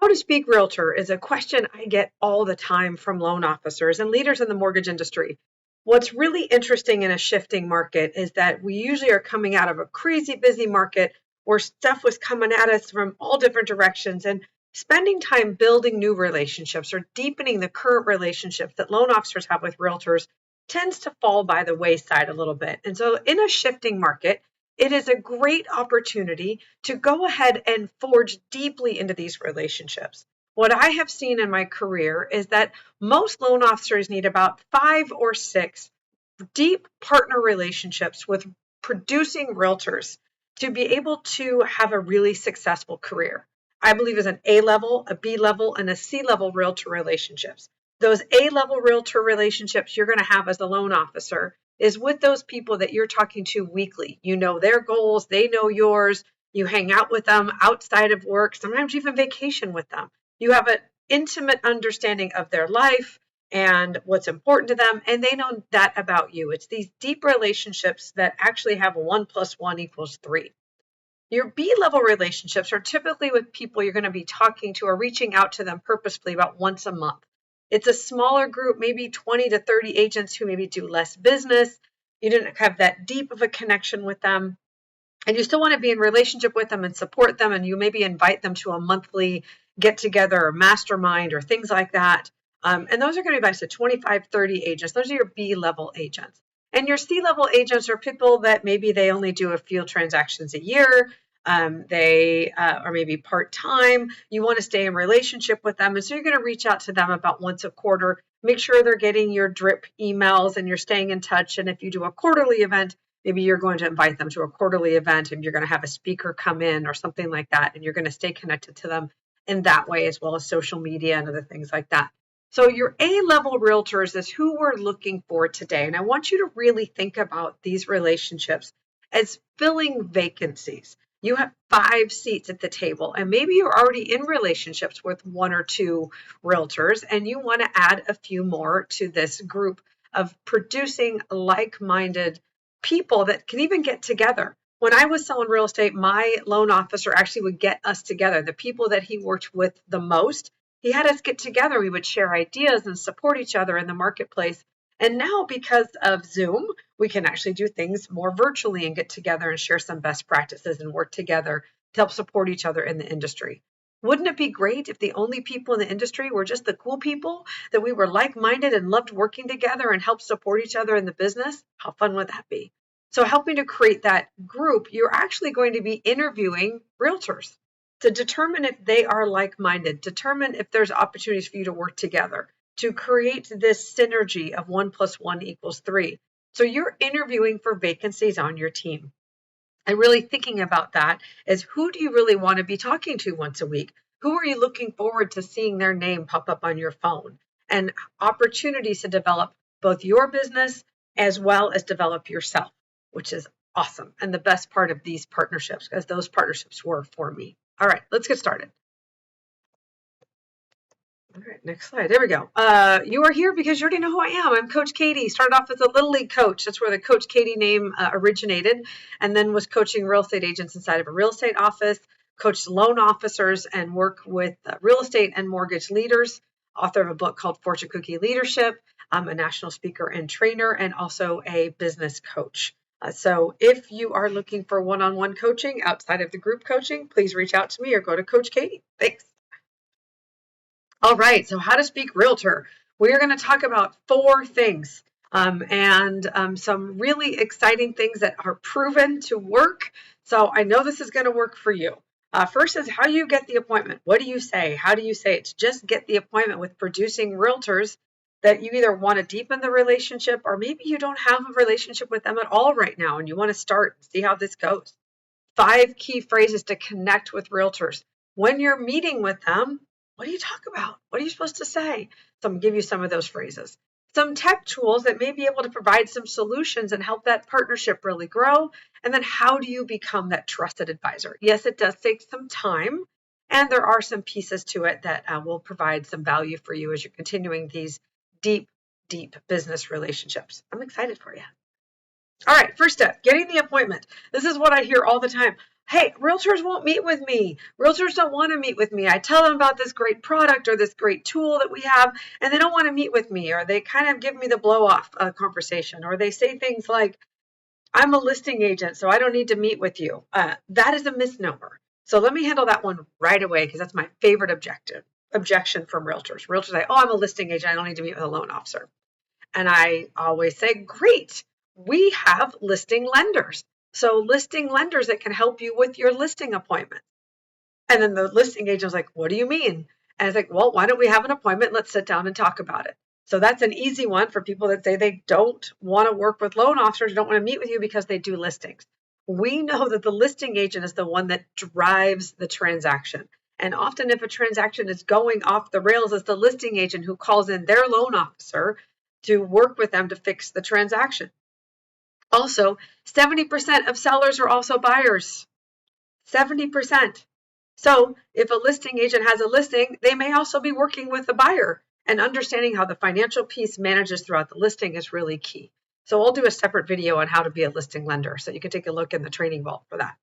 How to speak realtor is a question I get all the time from loan officers and leaders in the mortgage industry. What's really interesting in a shifting market is that we usually are coming out of a crazy busy market where stuff was coming at us from all different directions, and spending time building new relationships or deepening the current relationships that loan officers have with realtors tends to fall by the wayside a little bit. And so in a shifting market, it is a great opportunity to go ahead and forge deeply into these relationships. What I have seen in my career is that most loan officers need about 5 or 6 deep partner relationships with producing realtors to be able to have a really successful career. I believe is an A level, a B level, and a C level realtor relationships. Those A level realtor relationships you're going to have as a loan officer is with those people that you're talking to weekly. You know their goals, they know yours. You hang out with them outside of work, sometimes even vacation with them. You have an intimate understanding of their life and what's important to them, and they know that about you. It's these deep relationships that actually have 1 + 1 = 3. Your B level relationships are typically with people you're going to be talking to or reaching out to them purposefully about once a month. It's a smaller group, maybe 20 to 30 agents who maybe do less business. You didn't have that deep of a connection with them, and you still want to be in relationship with them and support them, and you maybe invite them to a monthly get together or mastermind or things like that. And those are going to be about 25, 30 agents. Those are your B level agents. And your C level agents are people that maybe they only do a few transactions a year. They are maybe part time. You want to stay in relationship with them. And so you're going to reach out to them about once a quarter. Make sure they're getting your drip emails and you're staying in touch. And if you do a quarterly event, maybe you're going to invite them to a quarterly event and you're going to have a speaker come in or something like that. And you're going to stay connected to them in that way, as well as social media and other things like that. So your A-level realtors is who we're looking for today. And I want you to really think about these relationships as filling vacancies. You have 5 seats at the table, and maybe you're already in relationships with 1 or 2 realtors, and you want to add a few more to this group of producing like-minded people that can even get together. When I was selling real estate, my loan officer actually would get us together. The people that he worked with the most, he had us get together. We would share ideas and support each other in the marketplace. And now, because of Zoom, we can actually do things more virtually and get together and share some best practices and work together to help support each other in the industry. Wouldn't it be great if the only people in the industry were just the cool people, that we were like-minded and loved working together and helped support each other in the business? How fun would that be? So helping to create that group, you're actually going to be interviewing realtors to determine if they are like-minded, determine if there's opportunities for you to work together, to create this synergy of 1 + 1 = 3. So you're interviewing for vacancies on your team. And really thinking about that is, who do you really want to be talking to once a week? Who are you looking forward to seeing their name pop up on your phone? And opportunities to develop both your business as well as develop yourself, which is awesome. And the best part of these partnerships, because those partnerships were for me. All right, let's get started. All right, next slide. There we go. You are here because you already know who I am. I'm Coach Katie. Started off as a Little League coach. That's where the Coach Katie name originated, and then was coaching real estate agents inside of a real estate office, coached loan officers, and work with real estate and mortgage leaders. Author of a book called Fortune Cookie Leadership. I'm a national speaker and trainer, and also a business coach. So if you are looking for one-on-one coaching outside of the group coaching, please reach out to me or go to Coach Katie. Thanks. All right, so how to speak realtor. We are going to talk about 4 things and some really exciting things that are proven to work. So I know this is going to work for you. First is how you get the appointment. What do you say? How do you say it? To just get the appointment with producing realtors that you either want to deepen the relationship, or maybe you don't have a relationship with them at all right now and you want to start and see how this goes. 5 key phrases to connect with realtors. When you're meeting with them, what do you talk about? What are you supposed to say? So I'm going to give you some of those phrases. Some tech tools that may be able to provide some solutions and help that partnership really grow. And then how do you become that trusted advisor? Yes, it does take some time, and there are some pieces to it that will provide some value for you as you're continuing these deep, deep business relationships. I'm excited for you. All right, first step, getting the appointment. This is what I hear all the time. Hey, realtors won't meet with me. Realtors don't want to meet with me. I tell them about this great product or this great tool that we have, and they don't want to meet with me, or they kind of give me the blow off conversation, or they say things like, I'm a listing agent, so I don't need to meet with you. That is a misnomer. So let me handle that one right away because that's my favorite objection from realtors. Realtors say, oh, I'm a listing agent. I don't need to meet with a loan officer. And I always say, great, we have listing lenders. So listing lenders that can help you with your listing appointment. And then the listing agent was like, what do you mean? And it's like, well, why don't we have an appointment? Let's sit down and talk about it. So that's an easy one for people that say they don't want to work with loan officers, don't want to meet with you because they do listings. We know that the listing agent is the one that drives the transaction. And often if a transaction is going off the rails, it's the listing agent who calls in their loan officer to work with them to fix the transaction. Also, 70% of sellers are also buyers. 70%. So if a listing agent has a listing, they may also be working with the buyer, and understanding how the financial piece manages throughout the listing is really key. So I'll do a separate video on how to be a listing lender, so you can take a look in the training vault for that.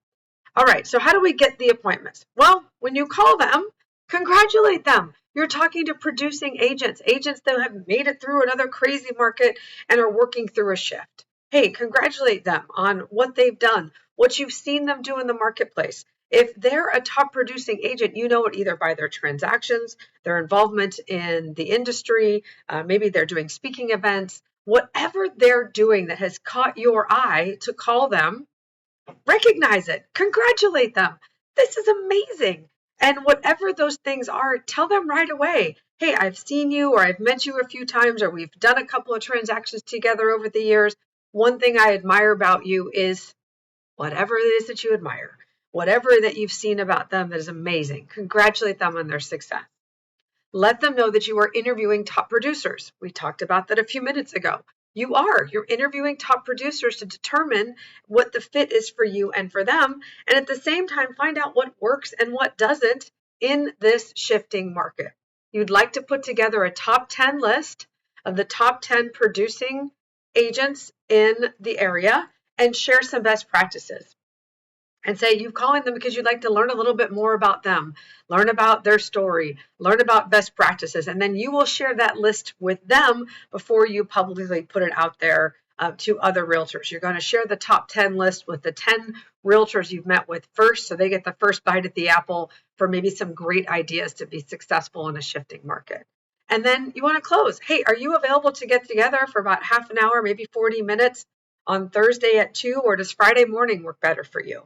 All right, so how do we get the appointments? Well, when you call them, congratulate them. You're talking to producing agents, agents that have made it through another crazy market and are working through a shift. Hey, congratulate them on what they've done, what you've seen them do in the marketplace. If they're a top producing agent, you know it either by their transactions, their involvement in the industry, maybe they're doing speaking events, whatever they're doing that has caught your eye to call them. Recognize it, congratulate them. This is amazing. And whatever those things are, tell them right away. Hey, I've seen you, or I've met you a few times, or we've done a couple of transactions together over the years. One thing I admire about you is whatever it is that you admire, whatever that you've seen about them that is amazing. Congratulate them on their success. Let them know that you are interviewing top producers. We talked about that a few minutes ago. You're interviewing top producers to determine what the fit is for you and for them. And at the same time, find out what works and what doesn't in this shifting market. You'd like to put together a top 10 list of the top 10 producing agents in the area and share some best practices. And say you're calling them because you'd like to learn a little bit more about them, learn about their story, learn about best practices, and then you will share that list with them before you publicly put it out there to other realtors. You're going to share the top 10 list with the 10 realtors you've met with first, so they get the first bite at the apple for maybe some great ideas to be successful in a shifting market. And then you want to close. Hey, are you available to get together for about half an hour, maybe 40 minutes on Thursday at 2, or does Friday morning work better for you?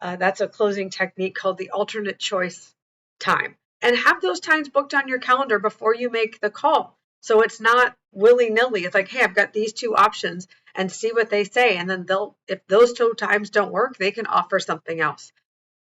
That's a closing technique called the alternate choice time. And have those times booked on your calendar before you make the call. So it's not willy-nilly. It's like, hey, I've got these two options and see what they say. And then if those two times don't work, they can offer something else.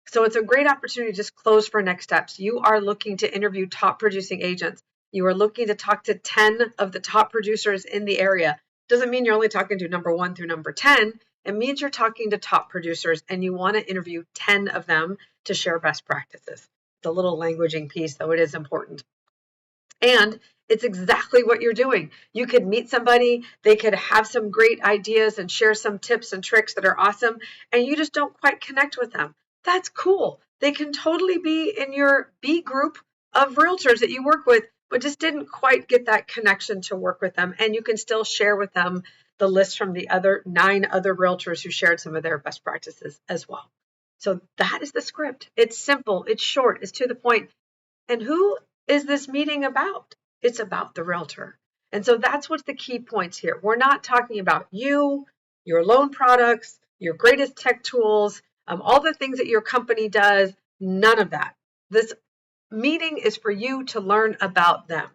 So it's a great opportunity to just close for next steps. You are looking to interview top producing agents. You are looking to talk to 10 of the top producers in the area. Doesn't mean you're only talking to number 1 through number 10. It means you're talking to top producers and you want to interview 10 of them to share best practices. The little languaging piece, though, it is important. And it's exactly what you're doing. You could meet somebody, they could have some great ideas and share some tips and tricks that are awesome, and you just don't quite connect with them. That's cool. They can totally be in your B group of realtors that you work with, but just didn't quite get that connection to work with them. And you can still share with them the list from the other 9 other realtors who shared some of their best practices as well. So that is the script. It's simple, it's short, it's to the point. And who is this meeting about? It's about the realtor. And so that's what's the key points here. We're not talking about you, your loan products, your greatest tech tools, all the things that your company does, none of that. This meeting is for you to learn about them.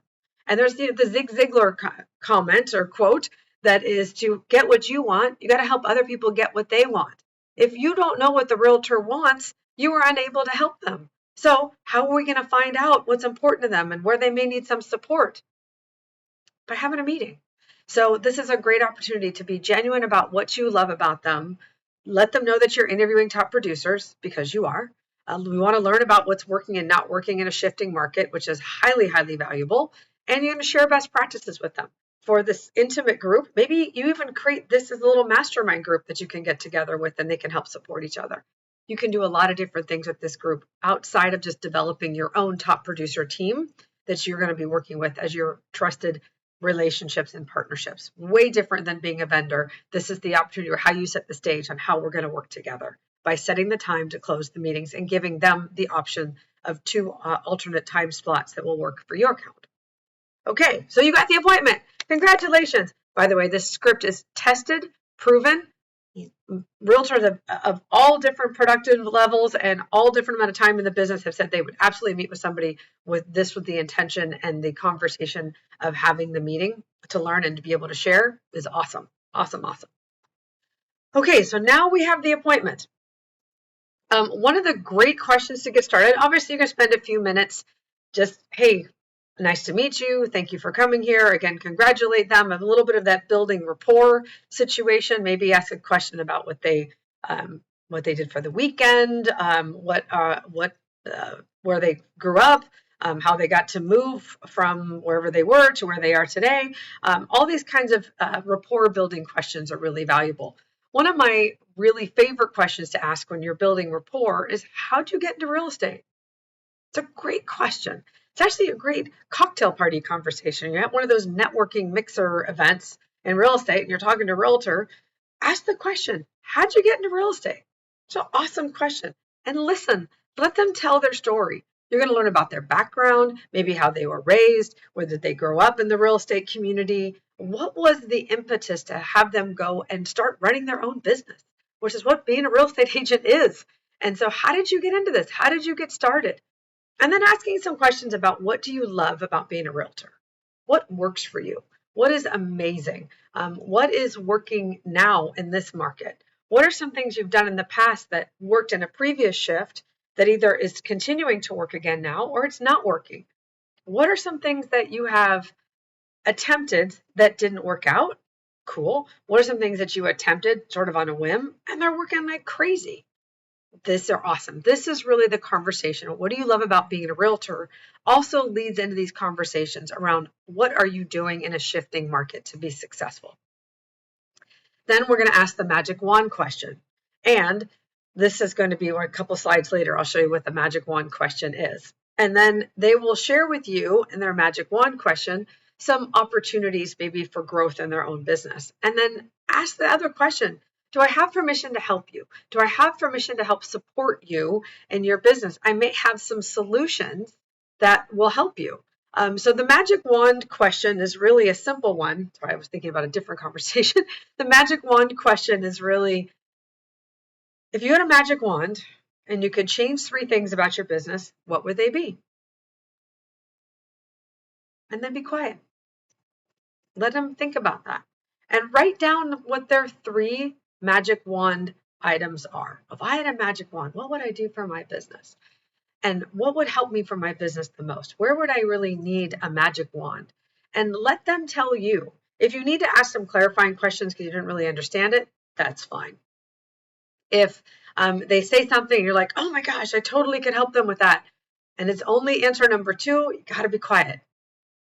And there's the Zig Ziglar comment or quote that is, to get what you want, you got to help other people get what they want. If you don't know what the realtor wants, you are unable to help them. So how are we going to find out what's important to them and where they may need some support? By having a meeting. So this is a great opportunity to be genuine about what you love about them. Let them know that you're interviewing top producers, because you are. We want to learn about what's working and not working in a shifting market, which is highly, highly valuable. And you're going to share best practices with them. For this intimate group, maybe you even create this as a little mastermind group that you can get together with, and they can help support each other. You can do a lot of different things with this group outside of just developing your own top producer team that you're going to be working with as your trusted relationships and partnerships. Way different than being a vendor. This is the opportunity or how you set the stage on how we're going to work together by setting the time to close the meetings and giving them the option of two alternate time slots that will work for your account. Okay, so you got the appointment. Congratulations. By the way, this script is tested, proven. Realtors of all different productive levels and all different amount of time in the business have said they would absolutely meet with somebody with the intention and the conversation of having the meeting to learn and to be able to share is awesome. Awesome, awesome. Okay, so now we have the appointment. One of the great questions to get started, obviously you're going to spend a few minutes just, hey, nice to meet you. Thank you for coming here. Again, congratulate them. A little bit of that building rapport situation. Maybe ask a question about what they did for the weekend, where they grew up, how they got to move from wherever they were to where they are today. All these kinds of rapport building questions are really valuable. One of my really favorite questions to ask when you're building rapport is, how'd you get into real estate? It's a great question. It's actually a great cocktail party conversation. You're at one of those networking mixer events in real estate and you're talking to a realtor. Ask the question, how'd you get into real estate? It's an awesome question. And listen, let them tell their story. You're going to learn about their background, maybe how they were raised, where did they grow up in the real estate community? What was the impetus to have them go and start running their own business, which is what being a real estate agent is. And so how did you get into this? How did you get started? And then asking some questions about, what do you love about being a realtor? What works for you? What is amazing? What is working now in this market? What are some things you've done in the past that worked in a previous shift that either is continuing to work again now or it's not working? What are some things that you have attempted that didn't work out? Cool. What are some things that you attempted sort of on a whim and they're working like crazy? These are awesome. This is really the conversation. What do you love about being a realtor? Also leads into these conversations around, what are you doing in a shifting market to be successful? Then we're going to ask the magic wand question. And this is going to be a couple slides later. I'll show you what the magic wand question is. And then they will share with you in their magic wand question some opportunities maybe for growth in their own business. And then ask the other question. Do I have permission to help you? Do I have permission to help support you in your business? I may have some solutions that will help you. So the magic wand question is really a simple one. Sorry, I was thinking about a different conversation. The magic wand question is really, if you had a magic wand and you could change 3 things about your business, what would they be? And then be quiet. Let them think about that. And write down what their 3 magic wand items are. If I had a magic wand, what would I do for my business? And what would help me for my business the most? Where would I really need a magic wand? And let them tell you. If you need to ask some clarifying questions because you didn't really understand it, that's fine. If they say something and you're like, oh my gosh, I totally could help them with that, and it's only answer number 2, you got to be quiet.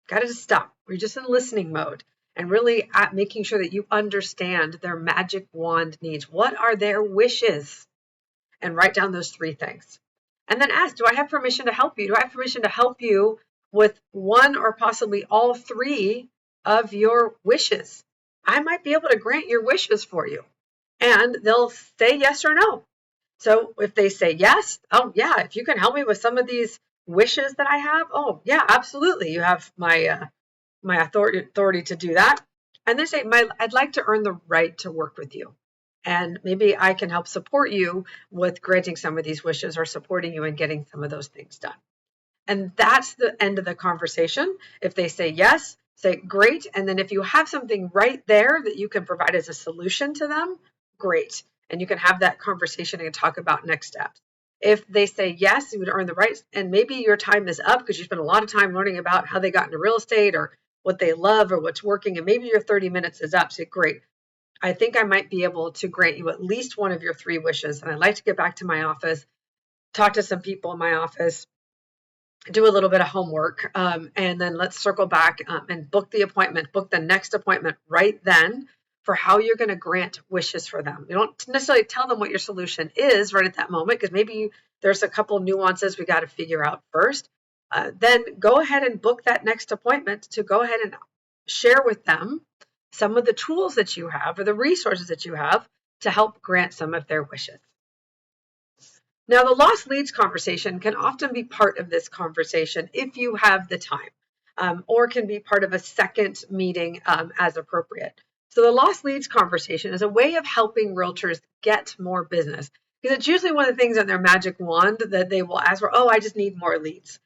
Got to just stop. We're just in listening mode and really making sure that you understand their magic wand needs. What are their wishes? And write down those 3 things. And then ask, do I have permission to help you? Do I have permission to help you with 1 or possibly all 3 of your wishes? I might be able to grant your wishes for you. And they'll say yes or no. So if they say yes, oh yeah, if you can help me with some of these wishes that I have, oh yeah, absolutely. You have my authority to do that. And they say, I'd like to earn the right to work with you. And maybe I can help support you with granting some of these wishes or supporting you in getting some of those things done. And that's the end of the conversation. If they say yes, say great. And then if you have something right there that you can provide as a solution to them, great. And you can have that conversation and talk about next steps. If they say yes, you would earn the right, and maybe your time is up because you spent a lot of time learning about how they got into real estate or what they love or what's working, and maybe your 30 minutes is up. Say, great. I think I might be able to grant you at least 1 of your 3 wishes. And I'd like to get back to my office, talk to some people in my office, do a little bit of homework, and then let's circle back and book the appointment, book the next appointment right then for how you're going to grant wishes for them. You don't necessarily tell them what your solution is right at that moment, because maybe there's a couple nuances we got to figure out first. Then go ahead and book that next appointment to go ahead and share with them some of the tools that you have or the resources that you have to help grant some of their wishes. Now, the lost leads conversation can often be part of this conversation if you have the time, or can be part of a second meeting as appropriate. So the lost leads conversation is a way of helping realtors get more business, because it's usually one of the things on their magic wand that they will ask for. Oh, I just need more leads.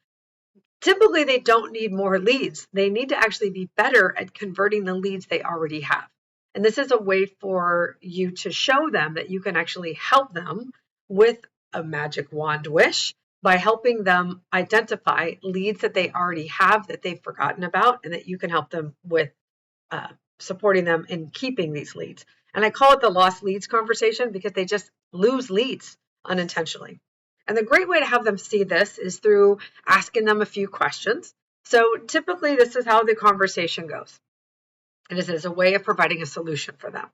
Typically, they don't need more leads. They need to actually be better at converting the leads they already have. And this is a way for you to show them that you can actually help them with a magic wand wish by helping them identify leads that they already have that they've forgotten about, and that you can help them with supporting them in keeping these leads. And I call it the lost leads conversation because they just lose leads unintentionally. And the great way to have them see this is through asking them a few questions. So typically, this is how the conversation goes. And this is a way of providing a solution for them.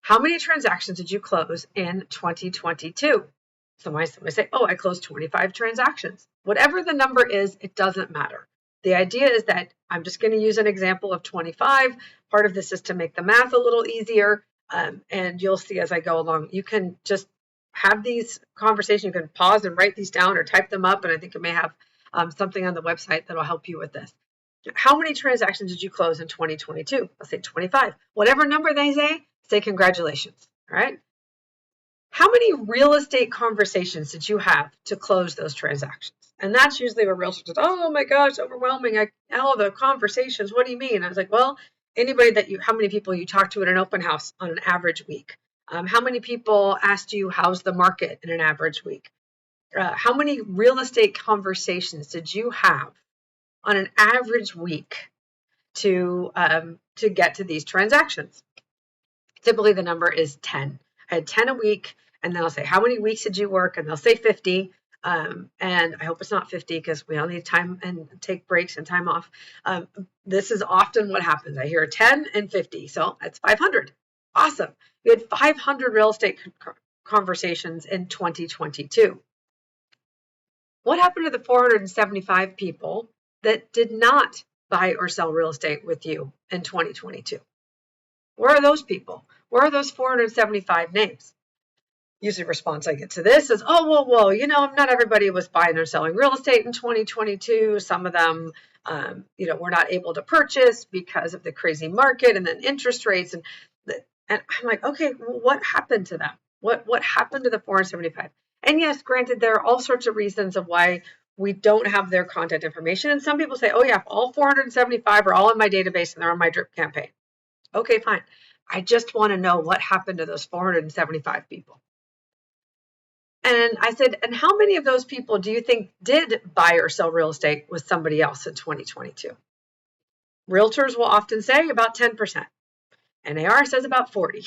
How many transactions did you close in 2022? Somebody say, oh, I closed 25 transactions. Whatever the number is, it doesn't matter. The idea is that I'm just going to use an example of 25. Part of this is to make the math a little easier. And you'll see as I go along, you can just have these conversations. You can pause and write these down or type them up. And I think it may have something on the website that'll help you with this. How many transactions did you close in 2022? I'll say 25. Whatever number they say congratulations. All right. How many real estate conversations did you have to close those transactions? And that's usually where realtors says, oh my gosh, overwhelming. All the conversations. What do you mean? I was like, well, how many people you talked to at an open house on an average week? How many people asked you, how's the market in an average week? How many real estate conversations did you have on an average week to get to these transactions? Typically, the number is 10. I had 10 a week, and then I'll say, how many weeks did you work? And they'll say 50. And I hope it's not 50 because we all need time and take breaks and time off. This is often what happens. I hear 10 and 50, so that's 500. Awesome. We had 500 real estate conversations in 2022. What happened to the 475 people that did not buy or sell real estate with you in 2022? Where are those people? Where are those 475 names? Usually response I get to this is, oh, well, not everybody was buying or selling real estate in 2022. Some of them, were not able to purchase because of the crazy market and then interest rates. And I'm like, okay, well, what happened to them? What happened to the 475? And yes, granted, there are all sorts of reasons of why we don't have their contact information. And some people say, oh yeah, all 475 are all in my database and they're on my drip campaign. Okay, fine. I just want to know what happened to those 475 people. And I said, and how many of those people do you think did buy or sell real estate with somebody else in 2022? Realtors will often say about 10%. NAR says about 40.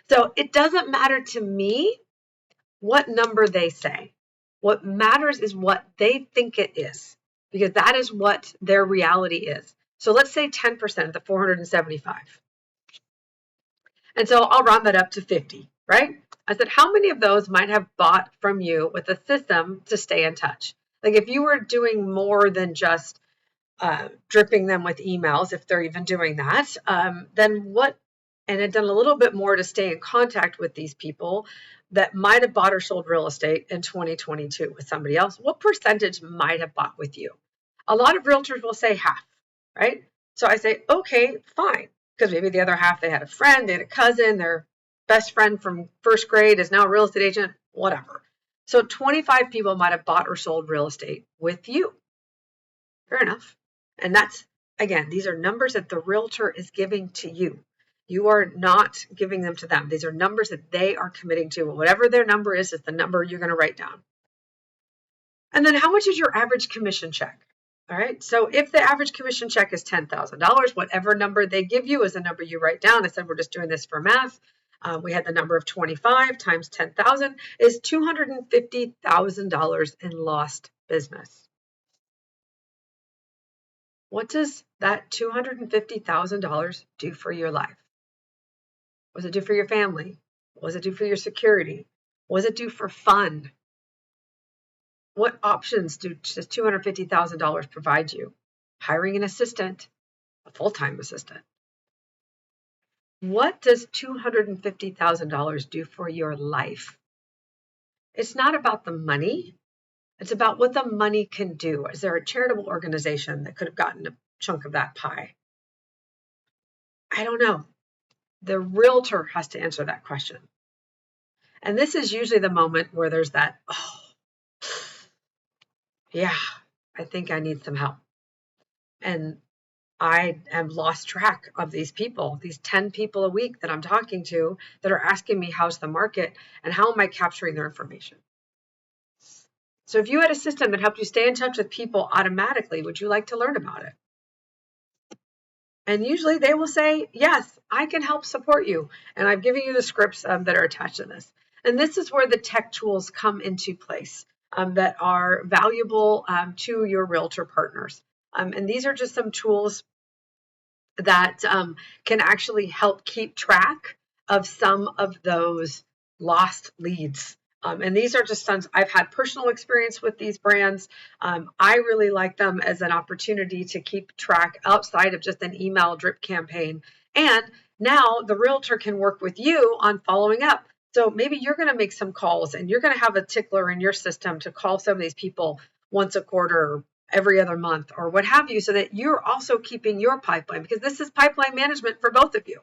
So it doesn't matter to me what number they say. What matters is what they think it is, because that is what their reality is. So let's say 10% of the 475. And so I'll round that up to 50, right? I said, how many of those might have bought from you with a system to stay in touch? Like if you were doing more than just dripping them with emails, if they're even doing that, then what, and had done a little bit more to stay in contact with these people that might have bought or sold real estate in 2022 with somebody else, what percentage might have bought with you? A lot of realtors will say half, right? So I say, okay, fine. Because maybe the other half, they had a friend, they had a cousin, their best friend from first grade is now a real estate agent, whatever. So 25 people might have bought or sold real estate with you. Fair enough. And that's, again, these are numbers that the realtor is giving to you. You are not giving them to them. These are numbers that they are committing to. Whatever their number is the number you're going to write down. And then how much is your average commission check? All right. So if the average commission check is $10,000, whatever number they give you is the number you write down. I said, we're just doing this for math. We had the number of 25 times 10,000 is $250,000 in lost business. What does that $250,000 do for your life? What does it do for your family? What does it do for your security? What does it do for fun? What options does $250,000 provide you? Hiring an assistant, a full-time assistant. What does $250,000 do for your life? It's not about the money. It's about what the money can do. Is there a charitable organization that could have gotten a chunk of that pie? I don't know. The realtor has to answer that question. And this is usually the moment where there's that, oh, yeah, I think I need some help. And I am lost track of these people, these 10 people a week that I'm talking to that are asking me, how's the market and how am I capturing their information? So if you had a system that helped you stay in touch with people automatically, would you like to learn about it? And usually they will say, yes, I can help support you. And I've given you the scripts that are attached to this. And this is where the tech tools come into place that are valuable to your realtor partners. And these are just some tools that can actually help keep track of some of those lost leads. And these are just some, I've had personal experience with these brands. I really like them as an opportunity to keep track outside of just an email drip campaign. And now the realtor can work with you on following up. So maybe you're going to make some calls and you're going to have a tickler in your system to call some of these people once a quarter, every other month, or what have you, so that you're also keeping your pipeline, because this is pipeline management for both of you.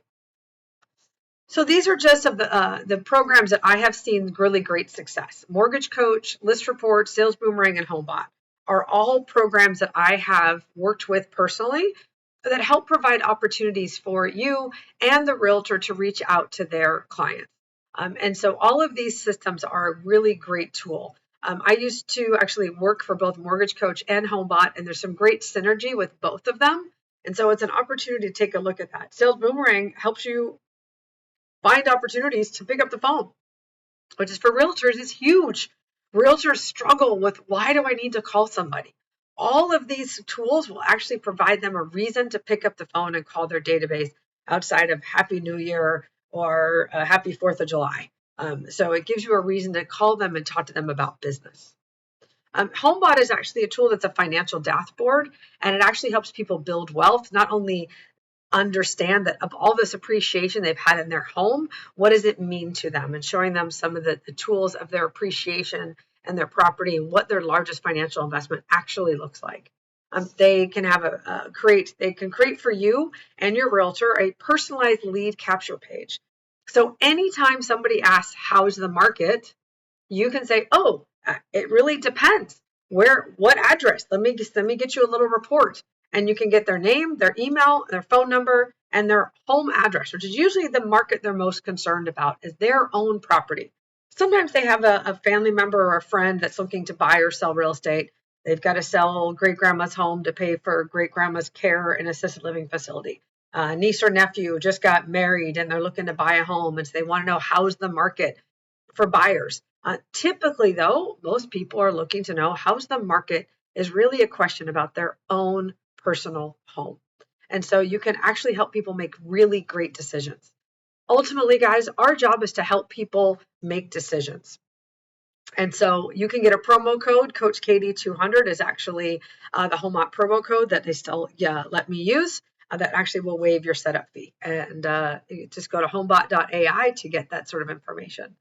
So these are just of the programs that I have seen really great success. Mortgage Coach, List Report, Sales Boomerang, and HomeBot are all programs that I have worked with personally that help provide opportunities for you and the realtor to reach out to their clients. And so all of these systems are a really great tool. I used to actually work for both Mortgage Coach and HomeBot, and there's some great synergy with both of them. And so it's an opportunity to take a look at that. Sales Boomerang helps you find opportunities to pick up the phone, which is for realtors is huge. Realtors struggle with, why do I need to call somebody? All of these tools will actually provide them a reason to pick up the phone and call their database outside of Happy New Year or Happy 4th of July. So it gives you a reason to call them and talk to them about business. HomeBot is actually a tool that's a financial dashboard, and it actually helps people build wealth, not only understand that of all this appreciation they've had in their home, what does it mean to them, and showing them some of the tools of their appreciation and their property and what their largest financial investment actually looks like. They can have they can create for you and your realtor a personalized lead capture page. So anytime somebody asks, how's the market? You can say, oh, it really depends. What address? Let me get you a little report. And you can get their name, their email, their phone number, and their home address, which is usually the market they're most concerned about, is their own property. Sometimes they have a family member or a friend that's looking to buy or sell real estate. They've got to sell great grandma's home to pay for great grandma's care in assisted living facility. Niece or nephew just got married and they're looking to buy a home, and so they want to know, how's the market for buyers. Typically, though, most people are looking to know, how's the market is really a question about their own personal home. And so you can actually help people make really great decisions. Ultimately, guys, our job is to help people make decisions. And so you can get a promo code. Coach Katie 200 is actually the HomeBot promo code that they still let me use. That actually will waive your setup fee. And just go to homebot.ai to get that sort of information.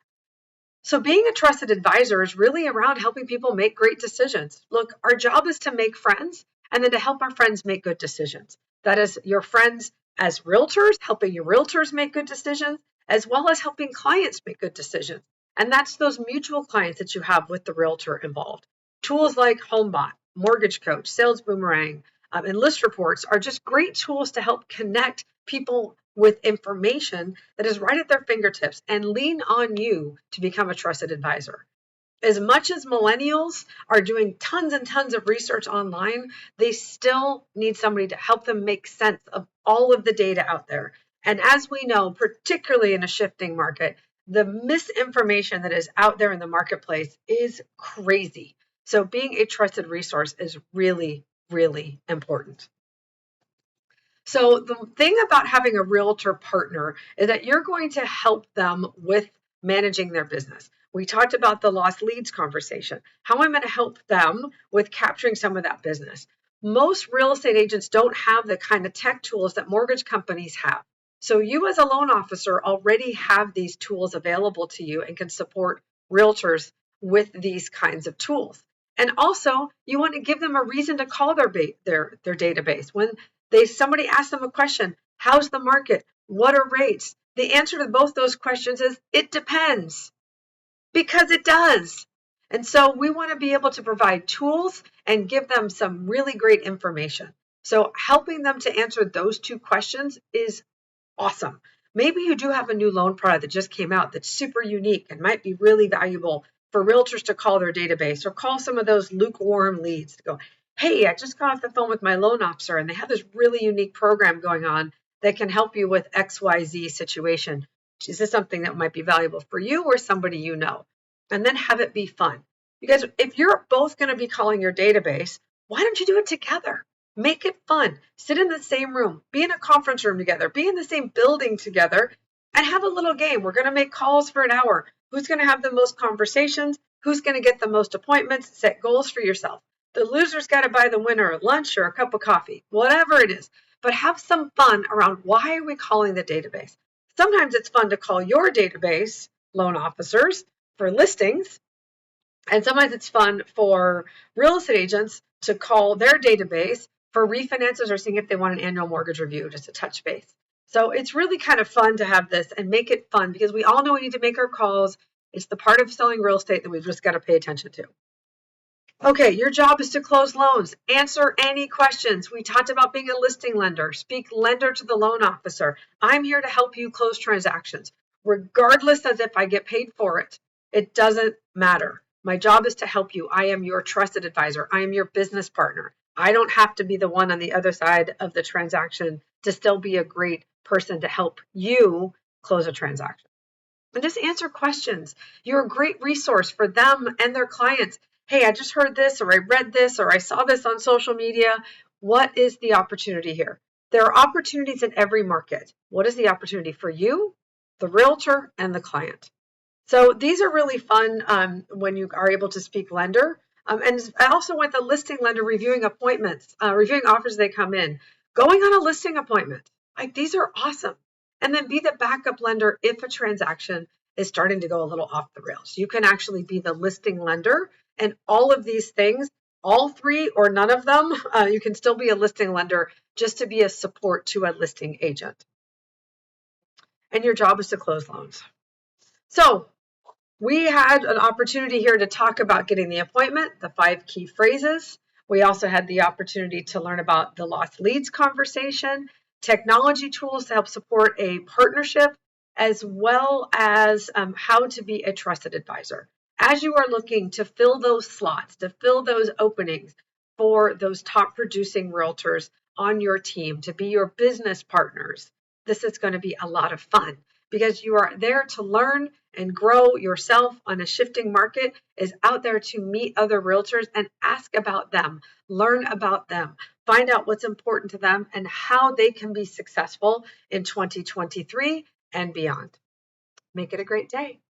So being a trusted advisor is really around helping people make great decisions. Look, our job is to make friends and then to help our friends make good decisions. That is your friends as realtors, helping your realtors make good decisions, as well as helping clients make good decisions. And that's those mutual clients that you have with the realtor involved. Tools like HomeBot, Mortgage Coach, Sales Boomerang, and List Reports are just great tools to help connect people with information that is right at their fingertips and lean on you to become a trusted advisor. As much as millennials are doing tons and tons of research online, they still need somebody to help them make sense of all of the data out there. And as we know, particularly in a shifting market, the misinformation that is out there in the marketplace is crazy. So being a trusted resource is really, really important. So the thing about having a realtor partner is that you're going to help them with managing their business. We talked about the lost leads conversation, how I'm going to help them with capturing some of that business. Most real estate agents don't have the kind of tech tools that mortgage companies have. So you as a loan officer already have these tools available to you and can support realtors with these kinds of tools. And also, you want to give them a reason to call their database. When somebody asks them a question, how's the market? What are rates? The answer to both those questions is it depends, because it does. And so we want to be able to provide tools and give them some really great information. So helping them to answer those two questions is awesome. Maybe you do have a new loan product that just came out that's super unique and might be really valuable for realtors to call their database, or call some of those lukewarm leads to go, hey, I just got off the phone with my loan officer and they have this really unique program going on that can help you with XYZ situation. Is this something that might be valuable for you or somebody you know? And then have it be fun. Because if you're both going to be calling your database, why don't you do it together? Make it fun. Sit in the same room, be in a conference room together, be in the same building together, and have a little game. We're going to make calls for an hour. Who's going to have the most conversations? Who's going to get the most appointments? Set goals for yourself. The loser's got to buy the winner lunch or a cup of coffee, whatever it is. But have some fun around, why are we calling the database? Sometimes it's fun to call your database loan officers for listings. And sometimes it's fun for real estate agents to call their database for refinances or seeing if they want an annual mortgage review, just a touch base. So it's really kind of fun to have this and make it fun, because we all know we need to make our calls. It's the part of selling real estate that we've just got to pay attention to. Okay, your job is to close loans, answer any questions. We talked about being a listing lender, speak lender to the loan officer. I'm here to help you close transactions, regardless as if I get paid for it. It doesn't matter. My job is to help you. I am your trusted advisor. I am your business partner. I don't have to be the one on the other side of the transaction to still be a great person to help you close a transaction. And just answer questions. You're a great resource for them and their clients. Hey, I just heard this, or I read this, or I saw this on social media. What is the opportunity here? There are opportunities in every market. What is the opportunity for you, the realtor, and the client? So these are really fun when you are able to speak lender. And I also went the listing lender, reviewing appointments, reviewing offers they come in, going on a listing appointment. Like, these are awesome. And then be the backup lender if a transaction is starting to go a little off the rails. You can actually be the listing lender, and all of these things, all three or none of them, you can still be a listing lender just to be a support to a listing agent. And your job is to close loans. So we had an opportunity here to talk about getting the appointment, the 5 key phrases. We also had the opportunity to learn about the lost leads conversation, technology tools to help support a partnership, as well as how to be a trusted advisor. As you are looking to fill those slots, to fill those openings for those top producing realtors on your team, to be your business partners, this is going to be a lot of fun, because you are there to learn and grow yourself on a shifting market, is out there to meet other realtors and ask about them, learn about them, find out what's important to them and how they can be successful in 2023 and beyond. Make it a great day.